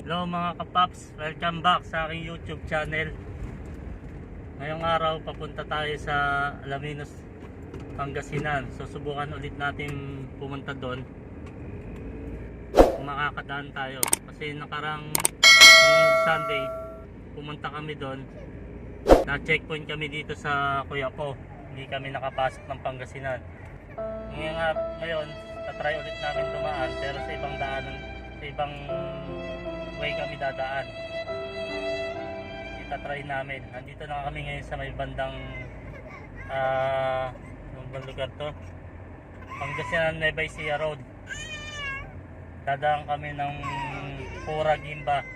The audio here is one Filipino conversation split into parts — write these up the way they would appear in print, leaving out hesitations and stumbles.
Hello mga kapaps, welcome back sa aking YouTube channel. Ngayong araw papunta tayo sa Alaminos, Pangasinan. Susubukan ulit natin pumunta doon kung makakadaan tayo. Kasi nakarang Sunday pumunta kami doon, na checkpoint kami dito sa Kuya ko. Hindi kami nakapasok ng Pangasinan. Ngayon tatry ulit namin dumaan, pero sa ibang daanan, sa ibang way kami dadaan. Itatry namin. Nandito na kami ngayon sa may bandang anong lugar to? Pangasinan Nueva Ecija Road. Dadaan kami ng Pura Gimba.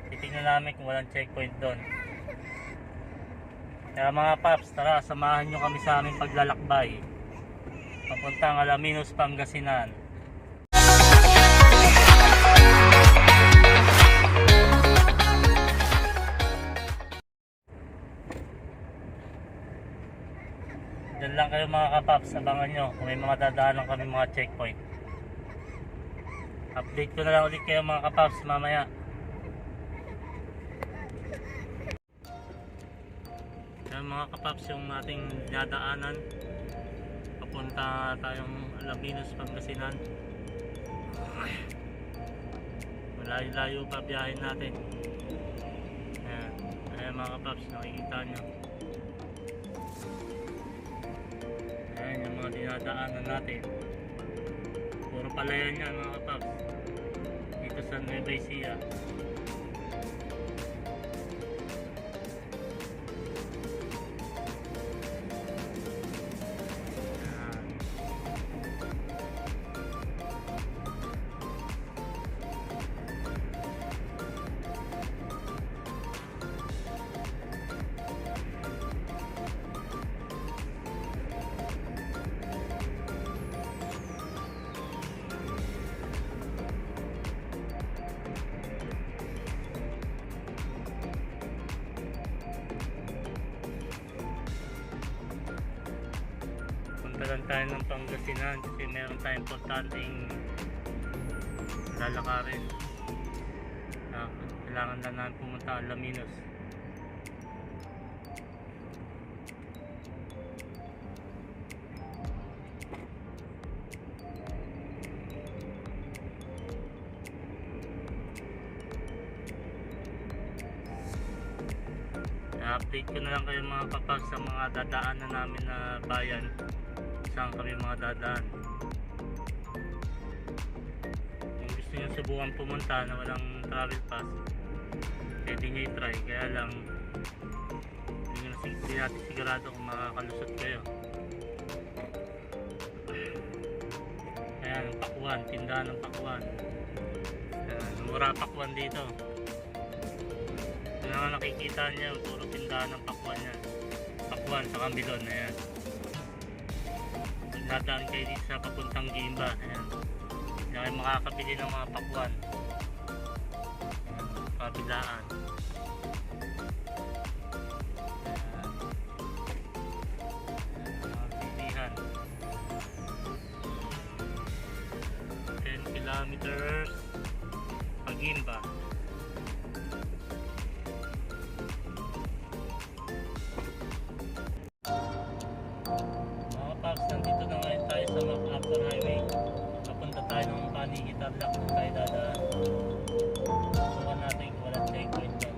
Titignan namin kung walang checkpoint doon. Kaya mga paps, tara, samahan nyo kami sa aming paglalakbay papuntang Alaminos, Pangasinan. Diyan lang kayo mga kapaps, abangan nyo kung may mga dadaanan kami mga checkpoint. Update ko na lang ulit kayo mga kapaps mamaya. Yan mga kapaps yung ating dadaanan. Papunta tayong Alaminos, Pangasinan. Malayo-layo pa biyahin natin. Ayan. Ayan mga kapaps, nakikita nyo. Ayan yung mga dinadaanan natin. Puro palayan yan mga kapaps. Dito sa Nueva Ecija. Punta tayo ng Pangasinan kasi meron tayong importanteng lalakarin. Kailangan na namin pumunta sa Alaminos. Update ko na lang kayo mga kapas sa mga dadaanan namin na bayan, saan kami mga dadaan. Kung gusto nyo subukan pumunta na walang travel pass, pwede nyo i-try, kaya lang hindi natin sigurado kung makakalusot kayo. Ayan, pakwan, tindahan ng pakwan. Ayan, mura pakwan dito. Yung nga nakikita niya, puro tindahan ng pakwan yan. Pakwan sa Kambilon, ayan. Dadaan kayo dito sa papuntang Gimba, ayan. Hindi kayo makakabili ng mga pakwan. Ayan, kabilaan. Ayan, mga bilihan. 10 kilometers Pagimba. Nandito na ngayon tayo sa MacArthur Highway. Papunta tayo ng Panigi Tarlac. Tayo dadaan. Subukan natin kung walang checkpoint doon.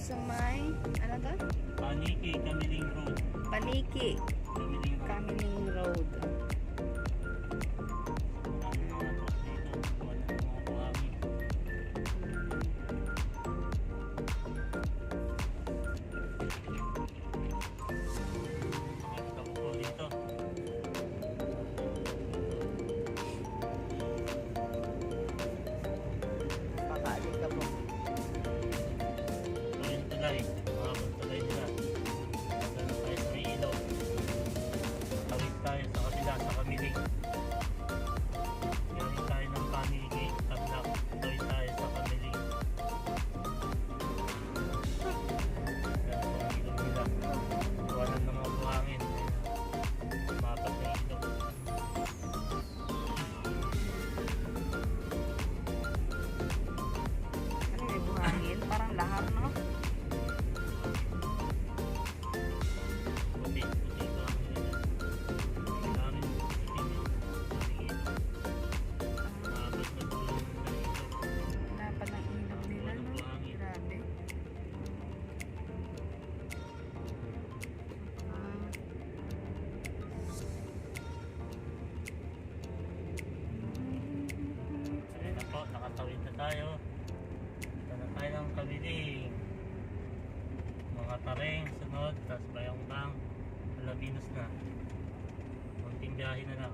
sa may, ano to? Paniki, Kamiling Road. Paniki, Kamiling Road. Kamiling Road. Maraming mga truck dito. Gawa ng mga buhangin. Pakita ko po dito. Napakaalig ka po. Ito yung tulay. Mahabang tulay nila. Ganun tayo sa may ilaw. Tawid tayo sa kabila, sa Kamiling. Galing tayo ng Paniki, Tablak. Tawid tayo sa Kamiling. Ganun po ang ilaw nila. Gawanan ng mga buhangin. Mapat na ilaw. Ano may buhangin? Parang lahar, no? Puti, puti ba ang nila? Ang daming puti nila. Mahabang na tulong ng ilaw. Dapat ng ilaw nila, Walang no? buhangin. Grabe. Ah, Ayun na po, nakatawid na tayo. Punta na tayo ng Kamiling. Mga Tareng, sunod, tapos Bayang Bang, Alabinos na. Munting biyahe na lang.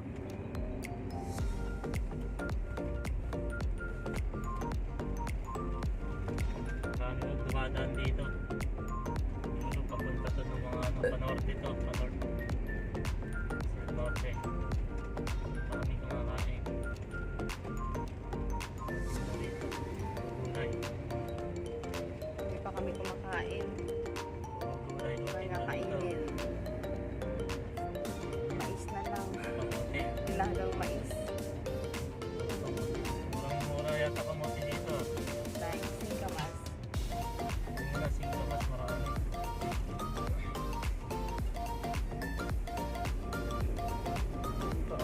Marami nang dumadaan dito. Siguro papunta to ng mga ano, panorte to, panorte. Sa norte. Maraming kumakain. Dito, gulay. hindi pa kami kumakain. Gulay, Kaya dito. kakainin. Mais na lang. Kamote. Nilagang mais. Murang-mura yata kamote dito. Dahil singkamas. Yung mga singkamas marami. Ito.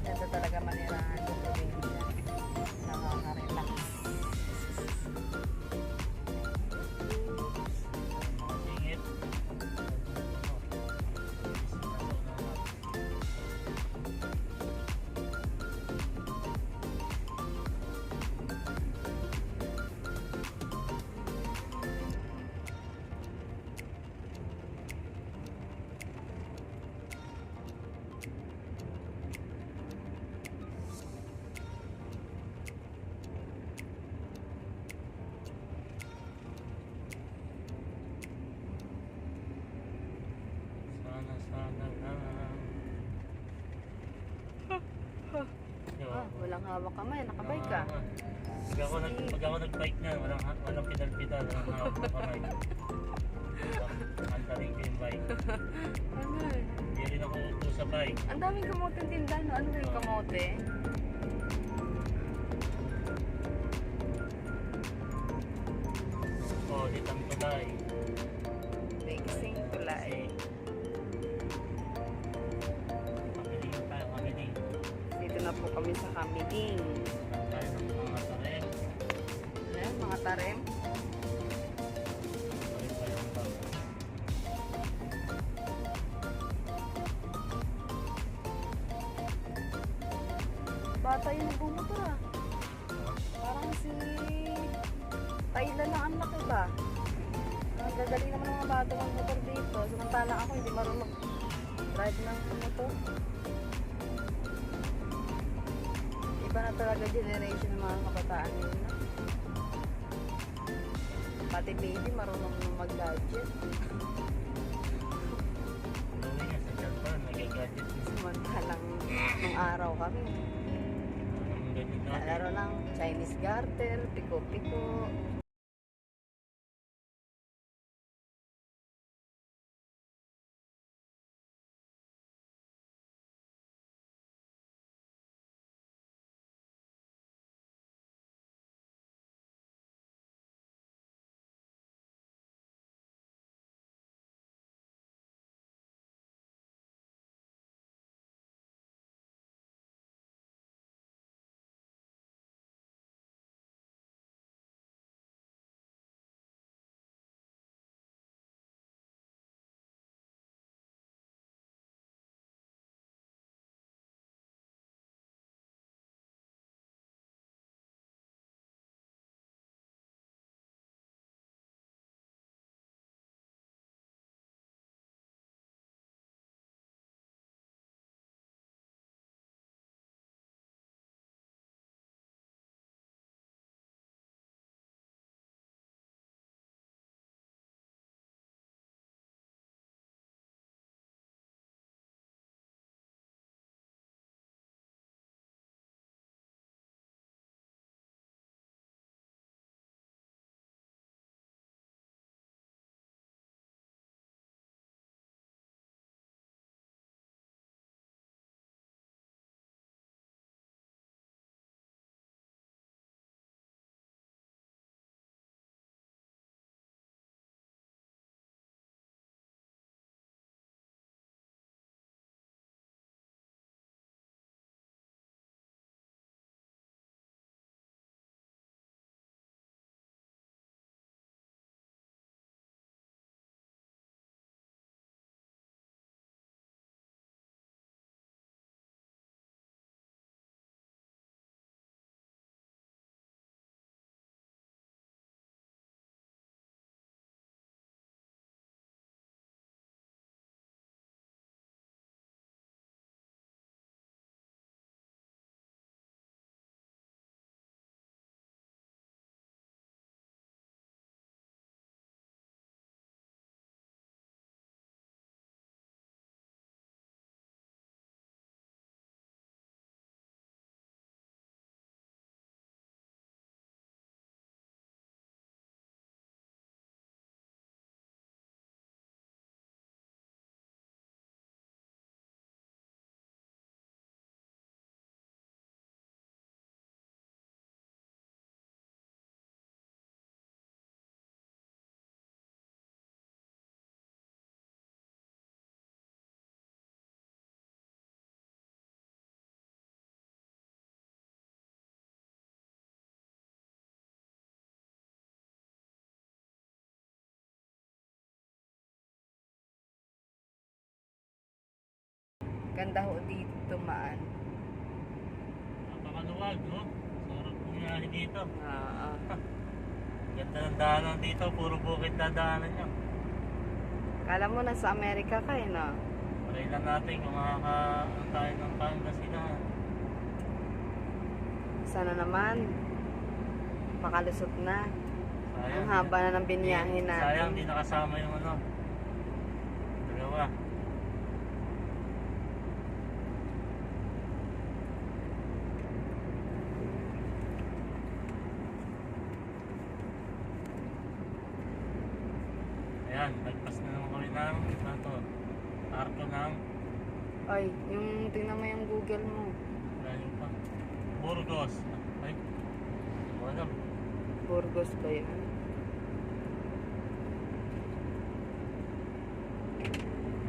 Ganda talaga manirahan ng probinsya. Nakaka-relax. Mga singit. Sana lang. Ah, walang hawak kamay. Nakabay ka. Pag ako nag-bike na, walang pedal-pedal, walang hawak ng kamay. Antarin ko yung bike. Ano eh? Hindi rin ako upo sa bike. Ang daming kamote tinda, no? Ano ba yung kamote? Oh, ditang tulay. Mixing tulay. Kamiling tayo, kamiling. Dito na po kami sa Kamiling. Tayo ng mga tarem. Ayan, mga tarem. Tarem tayo ng bag. Bata yung nagbumotor ah. Parang si Tayla lang ang laki ba? Ang gagaling naman ng mga bata ng motor dito. Samantala ako hindi marunong drive ng motor. Iba na talaga generation ng mga kabataan nila. Pati baby marunong mag-gadget. Gawin niya sa cellphone, nag-gadget niya. Samantalang nung araw kami. Ang ganyan natin. Laro lang Chinese garter, piko-piko. Ganda ho dito dumaan. Napakaluwag, no? Sarap pumiyahe dito. Oo. Ganda ng daanan dito, puro bukid na daanan nyo. Kala mo nasa Amerika ka no? Try lang natin kung makakaano tayo ng Pangasinan. Sana naman makalusot na. Ang haba na ng biniyahe natin. Sayang, di nakasama yung ano. Dalawa. Ayan, nagpas na naman kami ng arko ng Ay, yung tingnan mo yung Google mo. layo pa. Burgos. Ay, wala. Burgos ba yun?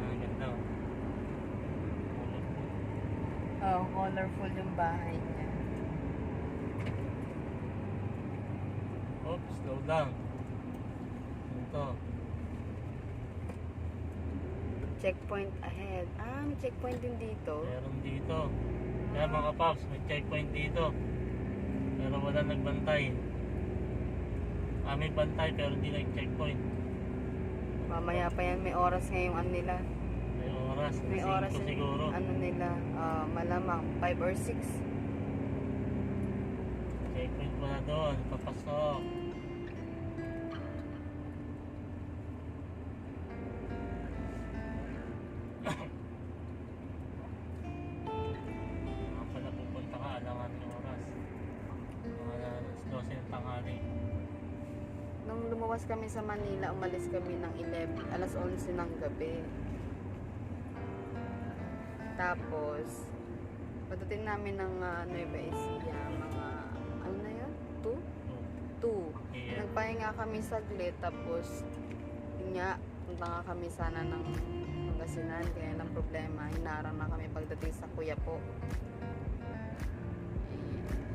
Ah, ganda. Oh, colorful yung bahay niya. Oops, slow down. Ito. Checkpoint ahead. Ah, may checkpoint din dito. Meron dito. Kaya mga paps, may checkpoint dito. Pero wala nagbantay. Ah, may bantay pero hindi nag-checkpoint. Mamaya pa yan, may oras ngayong ano nila. May oras. May 5 oras yung siguro. ano nila, malamang 5 or 6. Checkpoint wala doon. Papasok. Mga pala pupunta ka, alangan yung oras. Mga alas 12 ng tanghali. Nung lumuwas kami sa Manila, umalis kami ng 11, alas 11 ng gabi. Tapos, pagdating namin ng Nueva Ecija, mga, ano na yun? 2? 2. Yeah. Nagpahinga kami saglit, tapos, yun nga, punta nga kami sana ng Pangasinan, kaya lang problema, hinarang na kami pagdating sa Kuya po.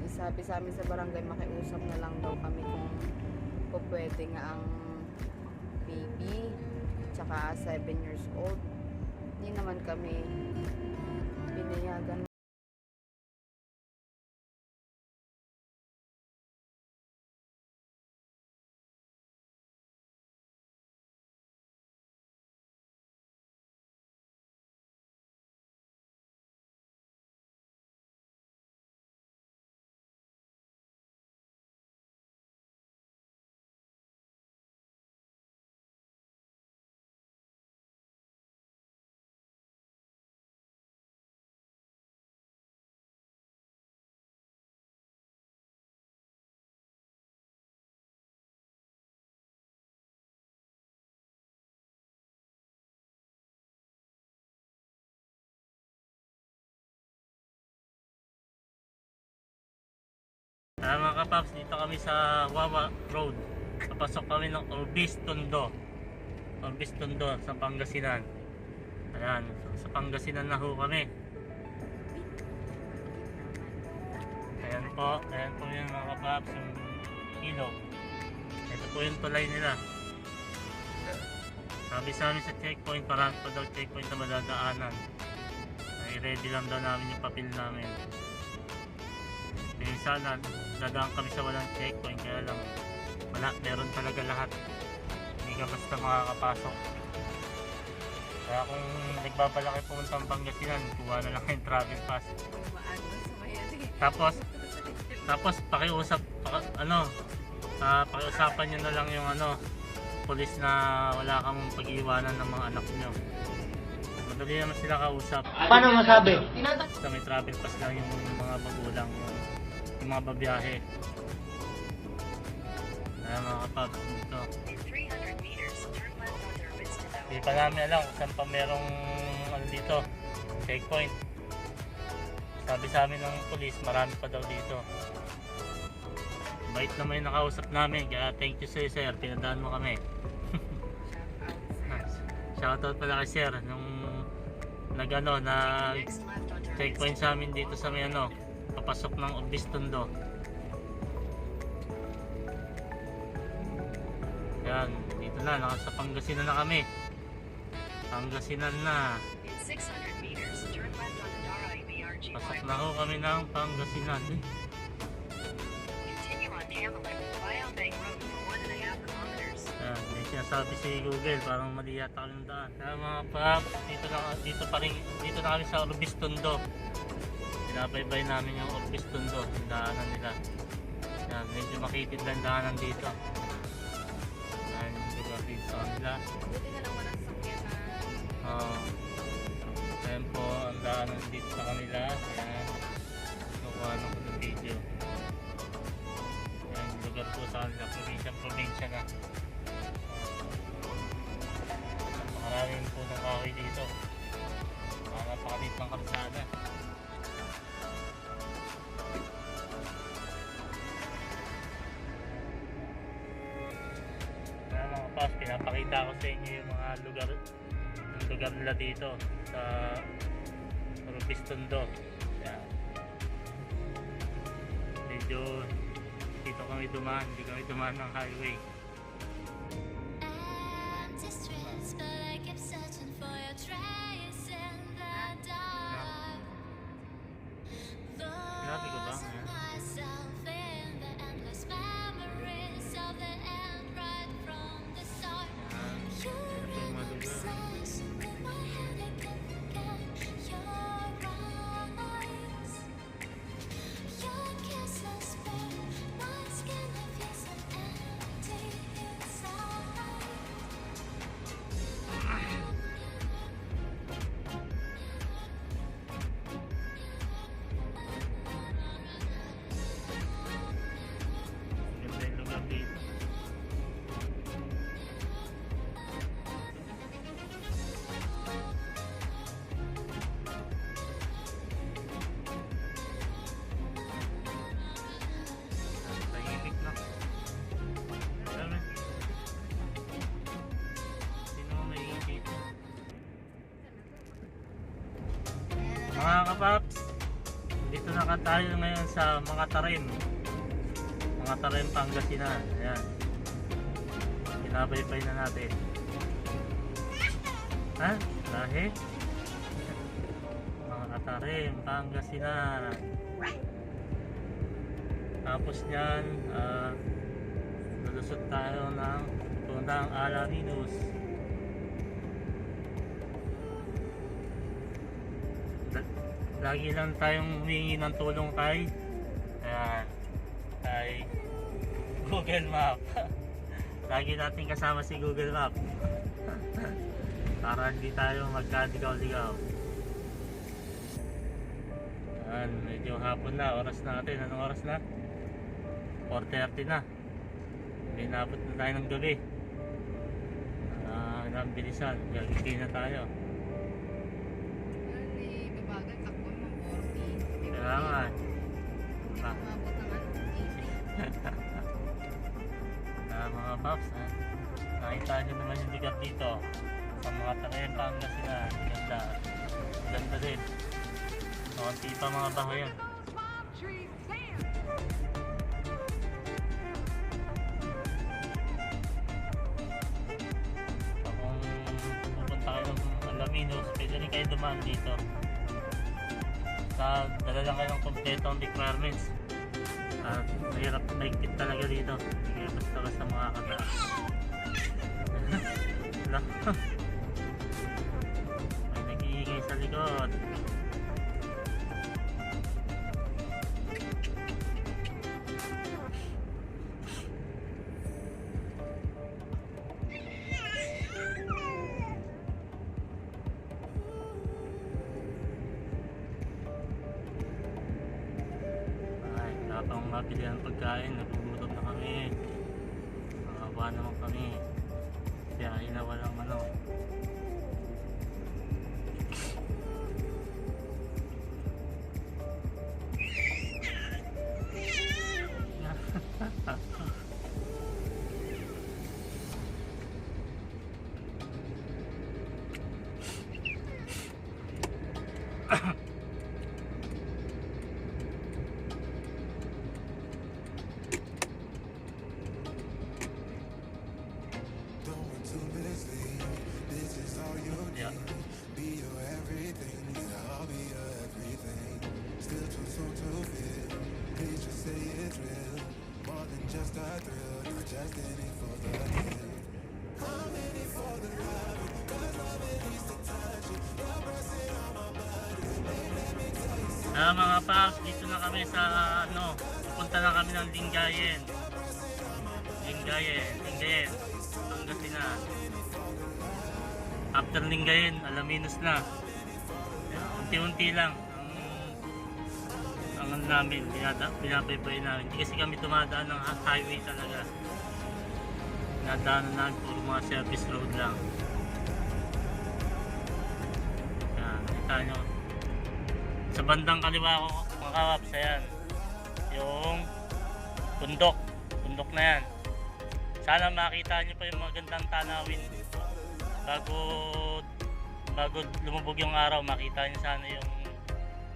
Sabi sa amin sa barangay, makiusap na lang daw kami kung po pwede nga ang baby, tsaka 7 years old. Hindi naman kami pinayagan. Mga kapaps, dito kami sa Wawa Road. Papasok kami ng Orbis Tondo. Orbis Tondo sa Pangasinan. Ayan, sa Pangasinan na ho kami. Ayan po yung mga kapaps, yung ilog. Ito po yung tulay nila. Sabi sa amin sa checkpoint, parang pa daw checkpoint na madadaanan. Ay ready lang daw namin yung papel namin. Sana dadaan kami sa walang checkpoint, kaya lang wala, meron talaga lahat, hindi ka basta makakapasok. Kaya kung nagbabalak kayo pumunta ang Pangasinan, kuha na lang yung travel pass. Tapos pakiusap, pakiusapan nyo na lang yung pulis na wala kang pag-iwanan ng mga anak nyo. Madali naman sila kausap. Paano masabi? Basta may travel pass lang yung mga magulang, yung mga babiyahe. Ayan mga kapaps, dito. Hindi pa namin alam kung saan pa merong dito, checkpoint. Sabi sa amin ng pulis, marami pa daw dito. Bait naman yung nakausap namin, kaya thank you sir, pinadaan mo kami. Shoutout pala kay sir nung nag checkpoint sa amin dito sa may papasok ng Orbis Tondo. Yan, dito na, nasa Pangasinan na kami. Pangasinan na. In 600 meters, turn left Pasok na ho kami ng Pangasinan. Continue on Camelot, Wild Bank Road for 1.5 kilometers. Yan, may sinasabi si Google, parang mali yata kami ng daan. Kaya mga paps, dito na kami sa Orbis Tondo. Pinabaybay namin yung Orbis Tondo, yung daanan nila. Yan, medyo makitid lang daanan dito. Yan, yung lugar dito sa kanila. Buti na lang walang sasakyan na. Ayan po, ang daanan dito sa kanila. Ayan, nakuha na ko ng video. Ayan, yung lugar po sa kanila, probinsya na. Maraming po ng kahoy dito. Napakalit ng kalsada. Kaya mga pas, pinapakita ko sa inyo yung mga lugar nila dito sa Orbis Tondo. Yan. Medyo dito kami dumaan, hindi kami dumaan ng highway. I'm distressed, but I kept searching for your trace in the dark. Sinabi ko ba? Losing Ayan. myself in the endless memories of the end right from the start. Ayan. You're Ito po yung an mga lugar. obsession in my head, I can't forget your eyes. Your kisses burn my skin, I feel so empty inside. Ganda yung lugar dito. Tahimik na. Alam mo, sino ang maingin dito? Mga kapaps, dito na tayo ngayon sa mga tarim. Mga tarim Pangasinan. Ayan. Pinabaybay na natin. Ha? Lahi? Mga tarim Pangasinan. Tapos niyan, lulusot tayo ng puntang Alaminos. Lagi lang tayong humingi ng tulong kay Google Map. Lagi natin kasama si Google Map. Para hindi tayo magkadigaw-digaw. Yan, medyo hapon na, oras natin. Anong oras na? 4:30 na. Inabot na tayo ng gabi. Ang bilisan, gagitin na tayo. Ano eh, babagal, takbo ng 40. Kaya nga. Umabot ng ano, 80. Mga paps, nakita nyo naman yung lugar dito sa mga tarim Pangasinan. Ganda. Ganda din. Konti pa mga bahayan. Kung pupunta kayo ng Alaminos, pwede rin kayo dumaan dito. Dala lang kayo ng kompletong requirements. Mahirap, mahigpit talaga dito. Hindi basta mga kata. Wala. May nag-iingay sa likod. Pang mabili ang pagkain, nagugutom na kami. Makawa naman kami. Biyahe na walang ano. Don't want to mislead. This is Mga paps, dito na kami sa pupunta na kami ng Lingayen, Pangasinan. After Lingayen, Alaminos na. Unti-unti lang ang ano namin, pinapaypay namin. Hindi kasi kami tumadaan ng highway talaga. Nadaanan namin puro mga service road lang. Yan, kita nyo. Sa bandang kaliwa ko, mga kawaps, ayan. Yung bundok na yan. Sana makita nyo pa yung magandang tanawin. Bago lumubog yung araw, makita nyo sana yung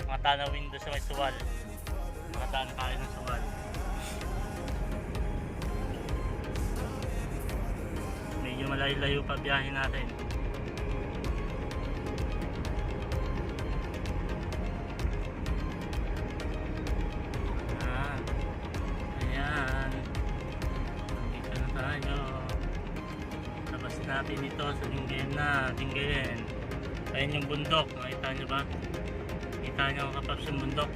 mga tanawin doon sa may suwal. Makataan tayo ng suwal. Medyo malayo-layo pa biyahe natin. Ayan. Nandito na tayo. Labas natin ito sa Lingayen. Ayan yung bundok. Nakita nyo ba? Kita nyo ang kapaps yung bundok.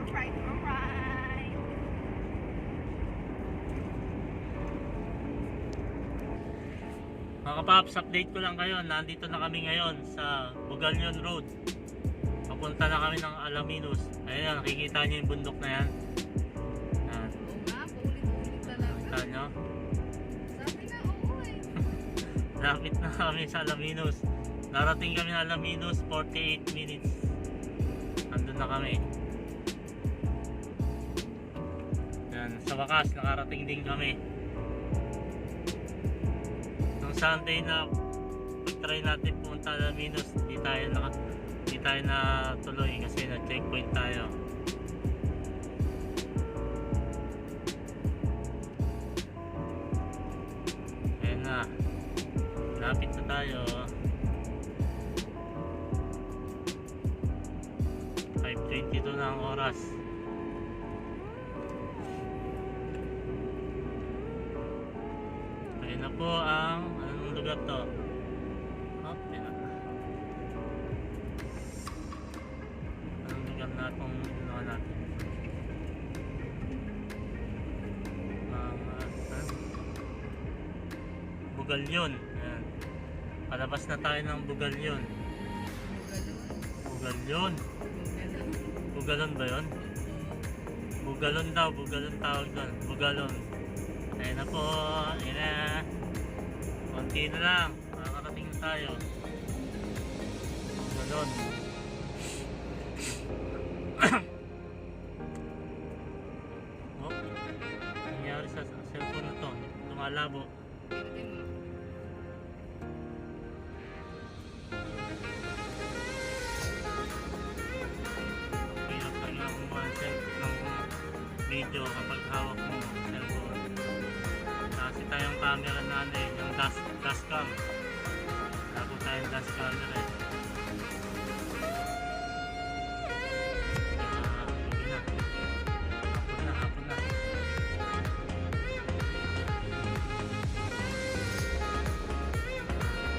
Alright. Mga kapaps, update ko lang kayo. Nandito na kami ngayon sa Bugalyon Road. Papunta na kami ng Alaminos. Ayan, nakikita nyo yung bundok na yan. Ayan. Oo nga, paulit-ulit talaga. Nakita nyo? Sabi na, oo eh. Lapit na kami sa Alaminos. Narating kami sa Alaminos, 48 minutes. Nandun na kami. Ayan, sa wakas, nakarating din kami. Nung Sunday na try natin pumunta sa Alaminos, di tayo na tuloy kasi na checkpoint tayo. Ayan na, lapit na tayo. 5:22 na ang oras. Ayan na po ang anong lugar to? Yan na. Anong lugar na itong ginawa natin? Bugalyon. Ayan. Palabas na tayo ng Bugalyon. Bugalyon. Bugalon ba yun? Bugalon daw, bugalon tawag doon. Bugalon. Ayun na po, ayun na. Konti na lang, makakarating na tayo. Bugalon. Oh, nangyari sa cellphone na to. Lumalabo. Hirap lang nga kumuha ng video kapag hawak mo cellphone. Kasi tayong camera na ano eh, yung dashcam. Wala po tayong dash camera eh. Hapon na, hapon na.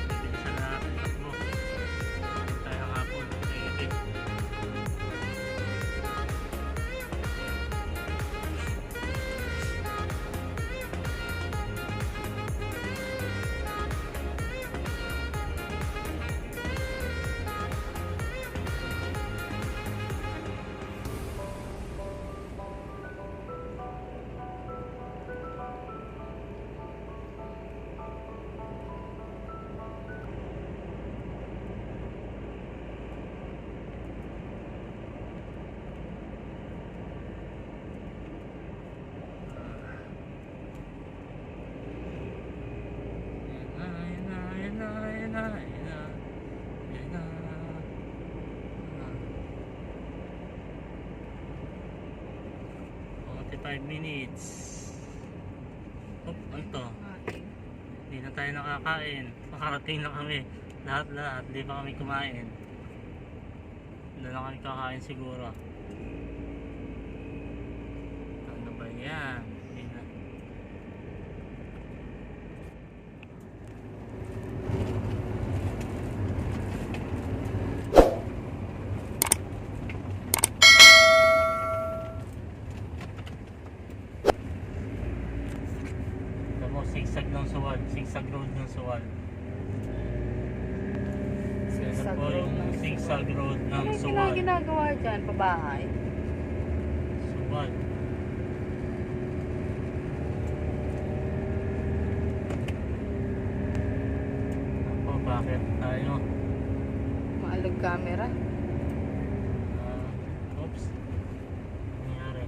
Bilisan na natin takbo. Hapon tayong hapon. Sige. Ayun na. 45 minutes. Oh, ano to? Hindi na tayo nakakain. Makarating na kami. Lahat. Hindi pa kami kumain. Hindi na kami kakain siguro. Ano ba yan? Hindi na. Sigsag ng suwal, sigsag road ng suwal. Sigsag po road yung ng sigsag road ng Ano yung suwal. ginagawa dyan, pabahay? Suwal. Ako, bakit tayo? Maalog camera. Oops. Nangyari.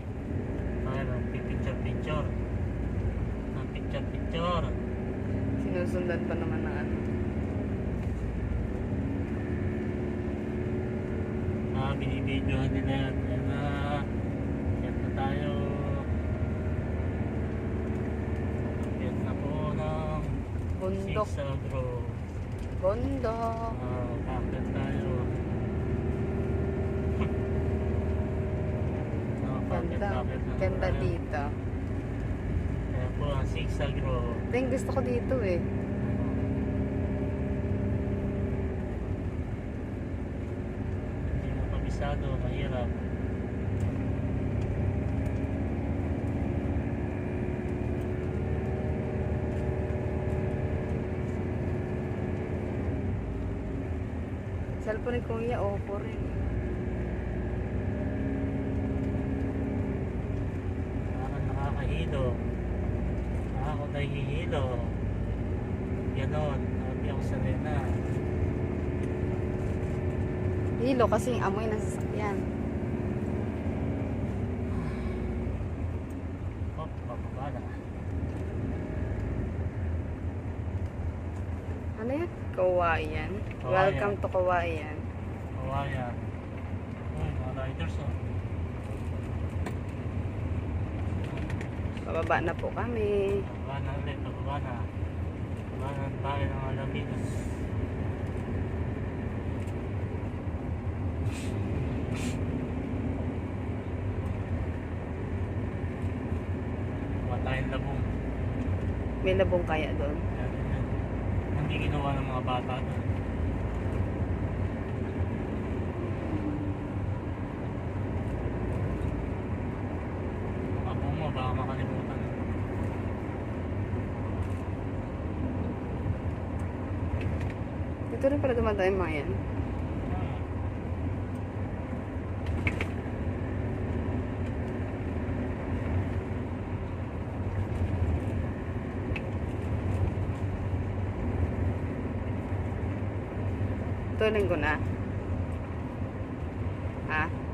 Tayo, picture. Picture. Sinusundan pa naman ng ano. Binibidyohan nila yan. Ayan na. Ayan na tayo. Ayan na po ng Bundok. sigsag road. Bundok. Bakit tayo? Ganda dito. Ayan po ang sigsag road. Ito yung gusto ko dito eh. Hindi mo kabisado, mahirap. Cellphone ni Kuya, Oppo rin. Nakakahilo. Ako nahihilo. Ganon. Hindi ako sanay na. Hilo kasi yung amoy ng sasakyan. Oh, bababa na. Ano yan? Kawayan. Kawayan. Welcome to Kawayan. Kawayan. Uy, mga riders oh. Bababa na po kami. Bababa na ulit, bababa na. Bababa na tayo ng Alaminos. Bababa tayong labong. May labong kaya doon. Yan. Hindi ginawa ng mga bata doon. Abong mo, baka makalimutan. Dito rin pala dumadaan yung mga yan. Tunin ko na. Ha?